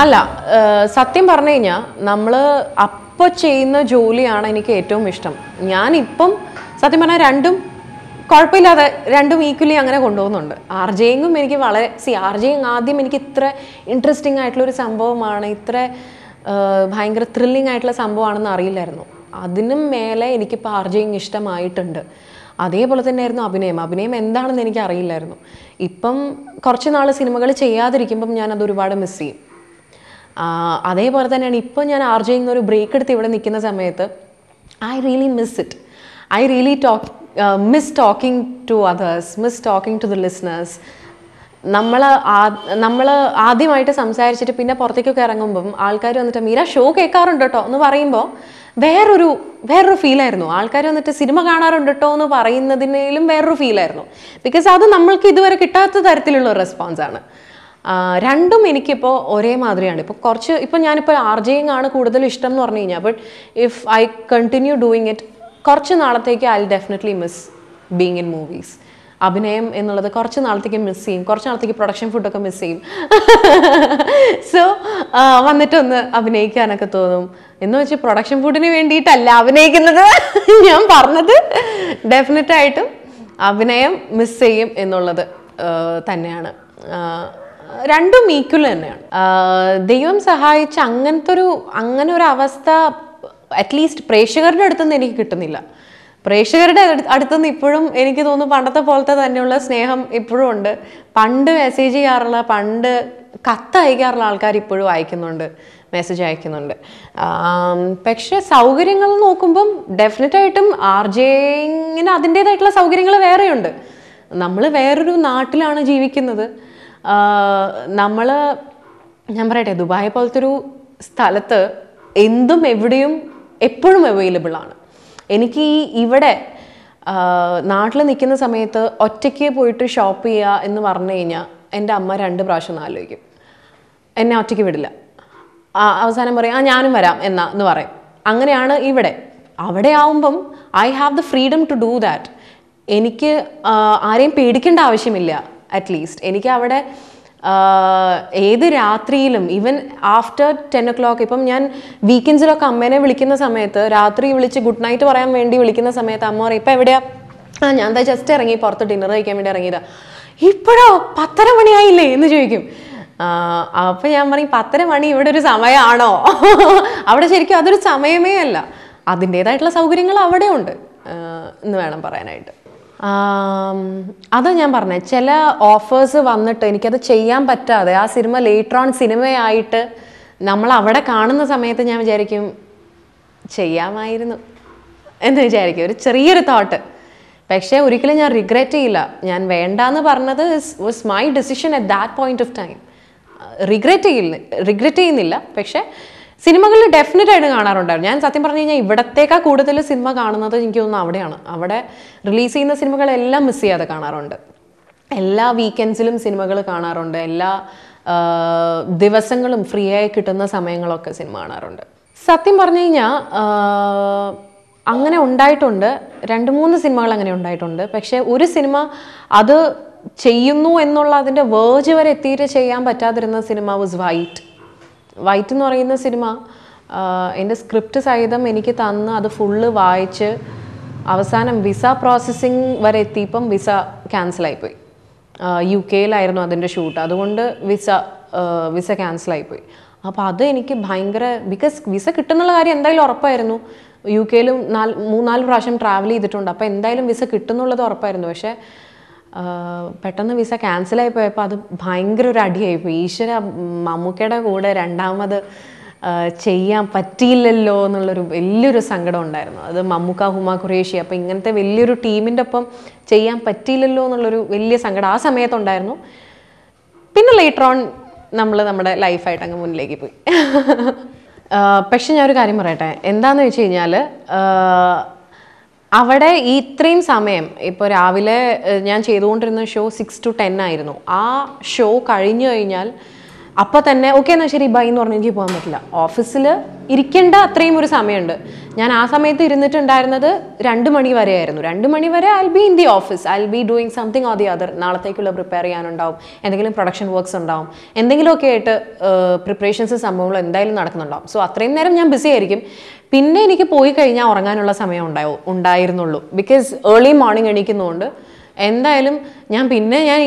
അല്ല, സത്യം പറഞ്ഞു കഴിഞ്ഞാൽ നമ്മൾ അപ്പോൾ ചെയ്യുന്ന ജോലിയാണ് എനിക്ക് ഏറ്റവും ഇഷ്ടം. ഞാനിപ്പം സത്യം പറഞ്ഞാൽ രണ്ടും കുഴപ്പമില്ലാതെ രണ്ടും ഈക്വലി അങ്ങനെ കൊണ്ടുപോകുന്നുണ്ട്. ആർജെയിങ്ങും എനിക്ക് വളരെ ആർജെയിങ് ആദ്യം എനിക്ക് ഇത്ര ഇൻട്രസ്റ്റിംഗ് ആയിട്ടുള്ളൊരു സംഭവമാണ്, ഇത്ര ഭയങ്കര ത്രില്ലിംഗ് ആയിട്ടുള്ള സംഭവമാണെന്ന് അറിയില്ലായിരുന്നു. അതിനും മേലെ എനിക്കിപ്പോൾ ആർജെയിങ് ഇഷ്ടമായിട്ടുണ്ട്. അതേപോലെ തന്നെയായിരുന്നു അഭിനയം എന്താണെന്ന് എനിക്ക് അറിയില്ലായിരുന്നു. ഇപ്പം കുറച്ച് നാൾ സിനിമകൾ ചെയ്യാതിരിക്കുമ്പം ഞാനത് ഒരുപാട് മിസ് ചെയ്യും. അതേപോലെ തന്നെയാണ് ഇപ്പോൾ ഞാൻ ആർജെയിങ് ഒരു ബ്രേക്ക് എടുത്ത് ഇവിടെ നിൽക്കുന്ന സമയത്ത് I really miss it. I really miss talking to others, miss talking to the listeners. നമ്മൾ ആദ്യമായിട്ട് സംസാരിച്ചിട്ട് പിന്നെ പുറത്തേക്കൊക്കെ ഇറങ്ങുമ്പം ആൾക്കാർ വന്നിട്ട് മീര ഷോ കേൾക്കാറുണ്ട് കേട്ടോ എന്ന് പറയുമ്പോൾ വേറൊരു ഫീലായിരുന്നു. ആൾക്കാർ വന്നിട്ട് സിനിമ കാണാറുണ്ട് കേട്ടോ എന്ന് പറയുന്നതിനേലും വേറൊരു ഫീലായിരുന്നു. ബിക്കോസ് അത് നമ്മൾക്ക് ഇതുവരെ കിട്ടാത്ത തരത്തിലുള്ള റെസ്പോൺസാണ്. രണ്ടും എനിക്കിപ്പോൾ ഒരേ മാതിരിയാണ്. ഇപ്പോൾ ഞാനിപ്പോൾ ആർജെയിങ് ആണ് കൂടുതൽ ഇഷ്ടം എന്ന് പറഞ്ഞു കഴിഞ്ഞാൽ, but if I continue doing it കുറച്ച് നാളത്തേക്ക് I will definitely miss being in movies. അഭിനയം എന്നുള്ളത് കുറച്ച് നാളത്തേക്ക് മിസ് ചെയ്യും, കുറച്ച് നാളത്തേക്ക് പ്രൊഡക്ഷൻ ഫുഡൊക്കെ മിസ് ചെയ്യും. സോ വന്നിട്ടൊന്ന് അഭിനയിക്കാനൊക്കെ തോന്നും. എന്ന് വെച്ച് പ്രൊഡക്ഷൻ ഫുഡിന് വേണ്ടിയിട്ടല്ല അഭിനയിക്കുന്നത് ഞാൻ പറഞ്ഞത്. ഡെഫിനറ്റായിട്ടും അഭിനയം മിസ് ചെയ്യും എന്നുള്ളത് തന്നെയാണ്. രണ്ടും ഈക്വൽ തന്നെയാണ്. ദൈവം സഹായിച്ച് അങ്ങനെ ഒരു അവസ്ഥ അറ്റ്ലീസ്റ്റ് പ്രേക്ഷകരുടെ അടുത്തുനിന്ന് എനിക്ക് കിട്ടുന്നില്ല. പ്രേക്ഷകരുടെ അടുത്തുനിന്ന് ഇപ്പോഴും എനിക്ക് തോന്നുന്നു പണ്ടത്തെ പോലത്തെ തന്നെയുള്ള സ്നേഹം ഇപ്പോഴും ഉണ്ട്. പണ്ട് മെസ്സേജ് ചെയ്യാറുള്ള, പണ്ട് കത്ത് അയക്കാറുള്ള ആൾക്കാർ ഇപ്പോഴും അയക്കുന്നുണ്ട്, മെസ്സേജ് അയക്കുന്നുണ്ട്. പക്ഷെ സൗകര്യങ്ങൾ നോക്കുമ്പം ഡെഫിനറ്റായിട്ടും ആർജെയിങ്ങിന് അതിൻ്റേതായിട്ടുള്ള സൗകര്യങ്ങൾ വേറെയുണ്ട്. നമ്മൾ വേറൊരു നാട്ടിലാണ് ജീവിക്കുന്നത്. ഞാൻ പറയട്ടെ, ദുബായ് പോലത്തെ ഒരു സ്ഥലത്ത് എന്തും എവിടെയും എപ്പോഴും അവൈലബിൾ ആണ്. എനിക്ക് ഇവിടെ നാട്ടിൽ നിൽക്കുന്ന സമയത്ത് ഒറ്റയ്ക്ക് പോയിട്ട് ഷോപ്പ് ചെയ്യുക എന്ന് പറഞ്ഞു കഴിഞ്ഞാൽ എൻ്റെ അമ്മ 2 പ്രാവശ്യം ആലോചിക്കും. എന്നെ ഒറ്റയ്ക്ക് വിടില്ല. അവസാനം പറയും ഞാനും വരാം എന്ന് പറയും. അങ്ങനെയാണ് ഇവിടെ. അവിടെ ആവുമ്പം I have the freedom to do that. എനിക്ക് ആരെയും പേടിക്കേണ്ട ആവശ്യമില്ല. അറ്റ്ലീസ്റ്റ് എനിക്ക് അവിടെ ഏത് രാത്രിയിലും ഈവൻ ആഫ്റ്റർ 10 o'clock, ഇപ്പം ഞാൻ വീക്കെൻഡ്സിലൊക്കെ അമ്മേനെ വിളിക്കുന്ന സമയത്ത് രാത്രി വിളിച്ച് ഗുഡ് നൈറ്റ് പറയാൻ വേണ്ടി വിളിക്കുന്ന സമയത്ത് അമ്മ പറയും ഇപ്പം എവിടെയാ? ഞാൻ എന്താ ജസ്റ്റ് ഇറങ്ങി പുറത്ത് ഡിന്നർ കഴിക്കാൻ വേണ്ടി ഇറങ്ങിയതാ. ഇപ്പോഴോ 10:30 മണിയായില്ലേ എന്ന് ചോദിക്കും. അപ്പം ഞാൻ പറയും 10:30 മണി ഇവിടെ ഒരു സമയമാണോ? അവിടെ ശരിക്കും അതൊരു സമയമേ അല്ല. അതിൻ്റേതായിട്ടുള്ള സൗകര്യങ്ങൾ അവിടെ ഉണ്ട് എന്ന് വേണം പറയാനായിട്ട്. അതാ ഞാൻ പറഞ്ഞത്, ചില ഓഫേഴ്സ് വന്നിട്ട് എനിക്കത് ചെയ്യാൻ പറ്റാതെ ആ സിനിമ ലേറ്റർ ഓൺ സിനിമയായിട്ട് നമ്മൾ അവിടെ കാണുന്ന സമയത്ത് ഞാൻ വിചാരിക്കും ചെയ്യാമായിരുന്നു എന്ന് വിചാരിക്കും, ഒരു ചെറിയൊരു തോട്ട്. പക്ഷേ ഒരിക്കലും ഞാൻ റിഗ്രറ്റ് ചെയ്യില്ല. ഞാൻ വേണ്ടാന്ന് പറഞ്ഞത് was my decision at that point of time. Regret ചെയ്യുന്നില്ല. പക്ഷേ സിനിമകളിൽ ഡെഫിനറ്റ് ആയിട്ട് കാണാറുണ്ടായിരുന്നു. ഞാൻ സത്യം പറഞ്ഞു കഴിഞ്ഞാൽ ഇവിടത്തേക്കാൾ കൂടുതൽ സിനിമ കാണുന്നത് എനിക്ക് തോന്നുന്നു അവിടെയാണ്. അവിടെ റിലീസ് ചെയ്യുന്ന സിനിമകളെല്ലാം മിസ് ചെയ്യാതെ കാണാറുണ്ട്. എല്ലാ വീക്കെൻഡ്സിലും സിനിമകൾ കാണാറുണ്ട്. എല്ലാ ദിവസങ്ങളും ഫ്രീ ആയി കിട്ടുന്ന സമയങ്ങളൊക്കെ സിനിമ കാണാറുണ്ട്. സത്യം പറഞ്ഞു കഴിഞ്ഞാൽ അങ്ങനെ ഉണ്ടായിട്ടുണ്ട്. 2-3 സിനിമകൾ അങ്ങനെ ഉണ്ടായിട്ടുണ്ട്. പക്ഷേ ഒരു സിനിമ അത് ചെയ്യുന്നു എന്നുള്ള അതിൻ്റെ വേർജ് വരെ എത്തിയിട്ട് ചെയ്യാൻ പറ്റാതിരുന്ന സിനിമ വാസ് വൈറ്റ് എന്ന് പറയുന്ന സിനിമ. എൻ്റെ സ്ക്രിപ്റ്റ് സഹിതം എനിക്ക് തന്ന് അത് ഫുള്ള് വായിച്ച് അവസാനം വിസ പ്രോസസ്സിങ് വരെ എത്തിയപ്പം വിസ ക്യാൻസലായിപ്പോയി. UK-യിലായിരുന്നു അതിൻ്റെ ഷൂട്ട്. അതുകൊണ്ട് വിസ ക്യാൻസലായിപ്പോയി. അപ്പോൾ അത് എനിക്ക് ഭയങ്കര, ബിക്കോസ് വിസ കിട്ടുന്നുള്ള കാര്യം എന്തായാലും ഉറപ്പായിരുന്നു. UK-യിലും 3-4 പ്രാവശ്യം ട്രാവൽ ചെയ്തിട്ടുണ്ട്. അപ്പോൾ എന്തായാലും വിസ കിട്ടുന്നുള്ളത് ഉറപ്പായിരുന്നു. പക്ഷേ പെട്ടെന്ന് വിസ ക്യാൻസലായി പോയപ്പോൾ അത് ഭയങ്കര ഒരു അടിയായിപ്പോയി. ഈശ്വര, മമ്മൂക്കയുടെ കൂടെ രണ്ടാമത് ചെയ്യാൻ പറ്റിയില്ലല്ലോ എന്നുള്ളൊരു വലിയൊരു സങ്കടം ഉണ്ടായിരുന്നു. അത് മമ്മൂക്ക, ഹുമ ഖുറേഷി, അപ്പോൾ ഇങ്ങനത്തെ വലിയൊരു ടീമിൻ്റെ ഒപ്പം ചെയ്യാൻ പറ്റിയില്ലല്ലോ എന്നുള്ളൊരു വലിയ സങ്കടം ആ സമയത്തുണ്ടായിരുന്നു. പിന്നെ ലേറ്റർ ഓൺ നമ്മുടെ ലൈഫായിട്ട് അങ്ങ് മുന്നിലേക്ക് പോയി. പക്ഷെ ഞാനൊരു കാര്യം പറയട്ടെ, എന്താണെന്ന് വെച്ച് കഴിഞ്ഞാൽ അവിടെ ഇത്രയും സമയം, ഇപ്പോൾ രാവിലെ ഞാൻ ചെയ്തുകൊണ്ടിരുന്ന ഷോ 6 to 10 ആയിരുന്നു. ആ ഷോ കഴിഞ്ഞു കഴിഞ്ഞാൽ അപ്പോൾ തന്നെ ഓക്കെ എന്നാൽ ശരി ബൈ എന്ന് പറഞ്ഞ് എനിക്ക് പോകാൻ പറ്റില്ല. ഓഫീസിൽ ഇരിക്കേണ്ട അത്രയും ഒരു സമയമുണ്ട്. ഞാൻ ആ സമയത്ത് ഇരുന്നിട്ടുണ്ടായിരുന്നത് 2 മണി വരെ ആയിരുന്നു. 2 മണി വരെ I be in the office, I be doing something or the other. നാളത്തേക്കുള്ള പ്രിപ്പയർ ചെയ്യാനുണ്ടാവും, എന്തെങ്കിലും പ്രൊഡക്ഷൻ വർക്ക്സ് ഉണ്ടാവും, എന്തെങ്കിലുമൊക്കെ ആയിട്ട് പ്രിപ്പറേഷൻസ് സംഭവങ്ങൾ എന്തായാലും നടക്കുന്നുണ്ടാവും. സോ അത്രയും നേരം ഞാൻ ബിസി ആയിരിക്കും. പിന്നെ എനിക്ക് പോയി കഴിഞ്ഞാൽ ഉറങ്ങാനുള്ള സമയം ഉണ്ടായിരുന്നുള്ളൂ. ബിക്കോസ് ഏർലി മോർണിംഗ് എണീക്കുന്നതുകൊണ്ട് എന്തായാലും ഞാൻ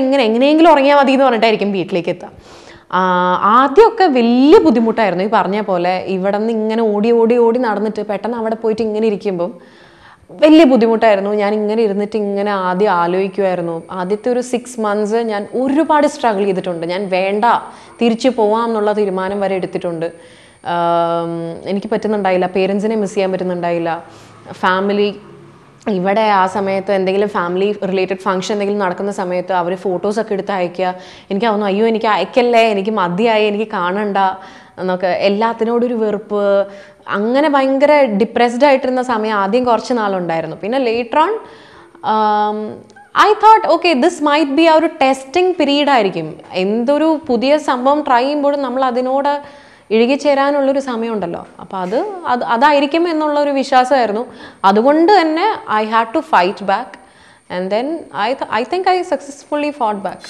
ഇങ്ങനെ എങ്ങനെയെങ്കിലും ഉറങ്ങിയാൽ മതി എന്ന് പറഞ്ഞിട്ടായിരിക്കും വീട്ടിലേക്ക് എത്തുക. ആദ്യമൊക്കെ വലിയ ബുദ്ധിമുട്ടായിരുന്നു. ഈ പറഞ്ഞ പോലെ ഇവിടെ നിന്ന് ഇങ്ങനെ ഓടി നടന്നിട്ട് പെട്ടെന്ന് അവിടെ പോയിട്ട് ഇങ്ങനെ ഇരിക്കുമ്പം വലിയ ബുദ്ധിമുട്ടായിരുന്നു. ഞാൻ ഇങ്ങനെ ഇരുന്നിട്ട് ഇങ്ങനെ ആദ്യം ആലോചിക്കുമായിരുന്നു. ആദ്യത്തെ ഒരു 6 months ഞാൻ ഒരുപാട് സ്ട്രഗിൾ ചെയ്തിട്ടുണ്ട്. ഞാൻ വേണ്ട തിരിച്ചു പോവാം എന്നുള്ള തീരുമാനം വരെ എടുത്തിട്ടുണ്ട്. എനിക്ക് പറ്റുന്നുണ്ടായില്ല, പേരൻസിനെ മിസ് ചെയ്യാൻ പറ്റുന്നുണ്ടായില്ല. ഫാമിലി ഇവിടെ ആ സമയത്ത് എന്തെങ്കിലും ഫാമിലി റിലേറ്റഡ് ഫംഗ്ഷൻ എന്തെങ്കിലും നടക്കുന്ന സമയത്ത് അവർ ഫോട്ടോസൊക്കെ എടുത്ത് അയക്കുക. എനിക്ക് തോന്നുന്നു അയ്യോ എനിക്ക് അയക്കല്ലേ, എനിക്ക് മതിയായി, എനിക്ക് കാണണ്ട എന്നൊക്കെ. എല്ലാത്തിനോടൊരു വെറുപ്പ്, അങ്ങനെ ഭയങ്കര ഡിപ്രസ്ഡ് ആയിട്ടിരുന്ന സമയം ആദ്യം കുറച്ച് നാളുണ്ടായിരുന്നു. പിന്നെ later on I thought okay this might be ആ ഒരു ടെസ്റ്റിംഗ് പീരീഡ് ആയിരിക്കും. എന്തൊരു പുതിയ സംഭവം ട്രൈ ചെയ്യുമ്പോഴും നമ്മൾ അതിനോട് ഇഴുകിച്ചേരാനുള്ളൊരു സമയമുണ്ടല്ലോ, അപ്പോൾ അതായിരിക്കും എന്നുള്ളൊരു വിശ്വാസമായിരുന്നു. അതുകൊണ്ട് തന്നെ I had to fight back and then I think I successfully fought back.